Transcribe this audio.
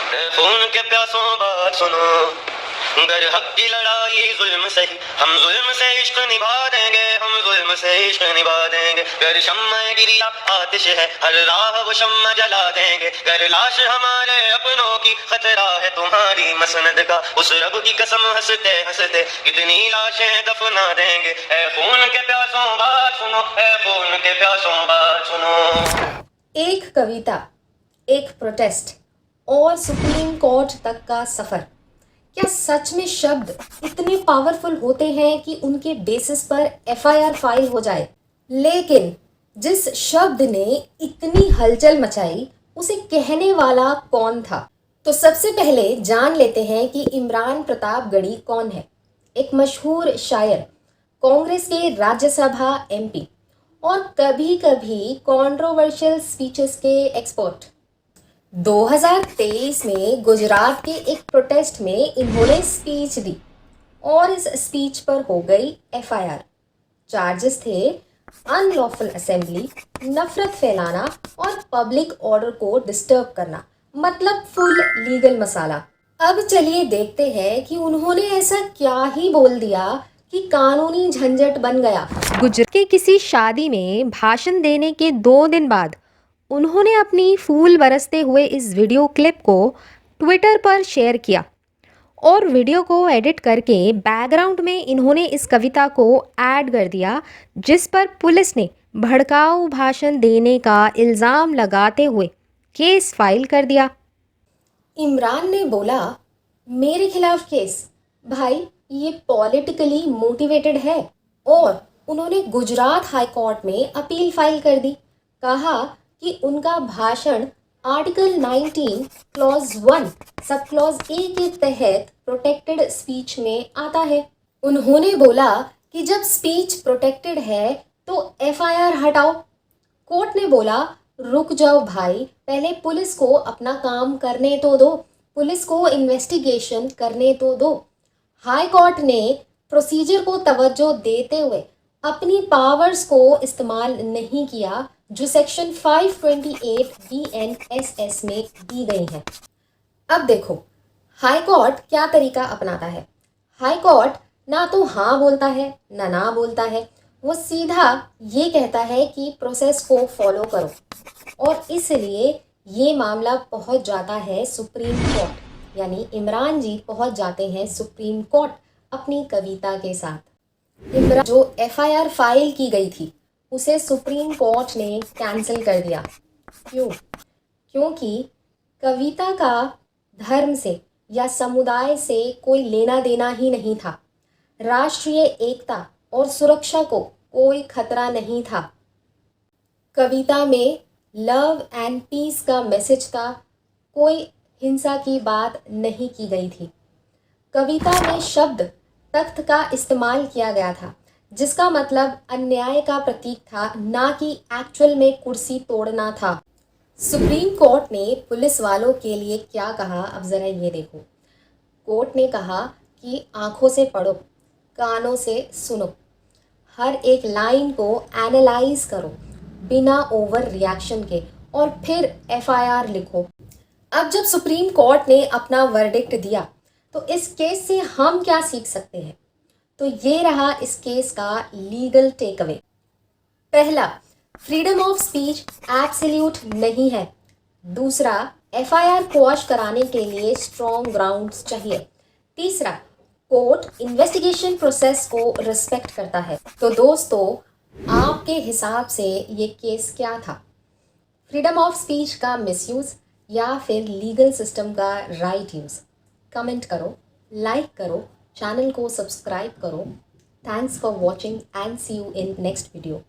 खून के प्यासों बात सुनो, गर हक की लड़ाई जुल्म से ही, हम जुल्म से इश्क निभा देंगे, हम जुल्म से इश्क निभा देंगे। गर शम्मा गिरी आतिश है, हर राह वो शम्मा जला देंगे। गर लाश हमारे अपनों की, खतरा है तुम्हारी मसनद का, उस रब की कसम हंसते हंसते कितनी लाशें दफना देंगे। ऐ खून के प्यासों बात सुनो, ऐ खून के प्यासों बात सुनो। एक कविता, एक प्रोटेस्ट और सुप्रीम कोर्ट तक का सफर। क्या सच में शब्द इतने पावरफुल होते हैं कि उनके बेसिस पर एफआईआर फाइल हो जाए? लेकिन जिस शब्द ने इतनी हलचल मचाई, उसे कहने वाला कौन था? तो सबसे पहले जान लेते हैं कि इमरान प्रतापगढ़ी कौन है। एक मशहूर शायर, कांग्रेस के राज्यसभा एमपी और कभी कभी कंट्रोवर्शियल स्पीचेस के एक्सपर्ट। 2023 में गुजरात के एक प्रोटेस्ट में इन्होंने स्पीच दी और इस स्पीच पर हो गई एफआईआर। चार्जेस थे अनलॉफुल असेंबली, नफरत फैलाना और पब्लिक ऑर्डर को डिस्टर्ब करना, मतलब फुल लीगल मसाला। अब चलिए देखते हैं कि उन्होंने ऐसा क्या ही बोल दिया कि कानूनी झंझट बन गया। गुजरात के किसी शादी में भाषण देने के 2 दिन बाद उन्होंने अपनी फूल बरसते हुए इस वीडियो क्लिप को ट्विटर पर शेयर किया और वीडियो को एडिट करके बैकग्राउंड में इन्होंने इस कविता को ऐड कर दिया, जिस पर पुलिस ने भड़काऊ भाषण देने का इल्ज़ाम लगाते हुए केस फाइल कर दिया। इमरान ने बोला, मेरे खिलाफ केस? भाई, ये पॉलिटिकली मोटिवेटेड है। और उन्होंने गुजरात हाई कोर्ट में अपील फाइल कर दी। कहा कि उनका भाषण article 19 clause 1 sub clause A के तहत प्रोटेक्टेड स्पीच में आता है। उन्होंने बोला कि जब स्पीच प्रोटेक्टेड है तो एफआईआर हटाओ। कोर्ट ने बोला, रुक जाओ भाई, पहले पुलिस को अपना काम करने तो दो, पुलिस को इन्वेस्टिगेशन करने तो दो। हाई कोर्ट ने प्रोसीजर को तवज्जो देते हुए अपनी पावर्स को इस्तेमाल नहीं किया जो सेक्शन 528 BNSS में दी गई हैं। अब देखो, हाई कोर्ट क्या तरीका अपनाता है। हाई कोर्ट ना तो हाँ बोलता है ना बोलता है, वो सीधा ये कहता है कि प्रोसेस को फॉलो करो। और इसलिए ये मामला पहुंच जाता है सुप्रीम कोर्ट, यानी इमरान जी पहुंच जाते हैं सुप्रीम कोर्ट अपनी कविता के साथ। इमरान जो एफआईआर फाइल की गई थी उसे सुप्रीम कोर्ट ने कैंसिल कर दिया। क्यों? क्योंकि कविता का धर्म से या समुदाय से कोई लेना देना ही नहीं था। राष्ट्रीय एकता और सुरक्षा को कोई खतरा नहीं था। कविता में लव एंड पीस का मैसेज था, कोई हिंसा की बात नहीं की गई थी। कविता में शब्द तख्त का इस्तेमाल किया गया था, जिसका मतलब अन्याय का प्रतीक था, ना कि एक्चुअल में कुर्सी तोड़ना था। सुप्रीम कोर्ट ने पुलिस वालों के लिए क्या कहा, अब ज़रा ये देखो। कोर्ट ने कहा कि आंखों से पढ़ो, कानों से सुनो, हर एक लाइन को एनालाइज करो बिना ओवर रिएक्शन के, और फिर एफआईआर लिखो। अब जब सुप्रीम कोर्ट ने अपना वर्डिक्ट दिया तो इस केस से हम क्या सीख सकते हैं? तो ये रहा इस केस का लीगल टेक अवे। पहला, फ्रीडम ऑफ स्पीच एब्सोल्यूट नहीं है। दूसरा, एफआईआर क्वॉश कराने के लिए स्ट्रॉन्ग ग्राउंड्स चाहिए। तीसरा, कोर्ट इन्वेस्टिगेशन प्रोसेस को रिस्पेक्ट करता है। तो दोस्तों, आपके हिसाब से ये केस क्या था? फ्रीडम ऑफ स्पीच का मिसयूज या फिर लीगल सिस्टम का राइट यूज़? कमेंट करो, लाइक करो, चैनल को सब्सक्राइब करो। Thanks for watching and see you in next video.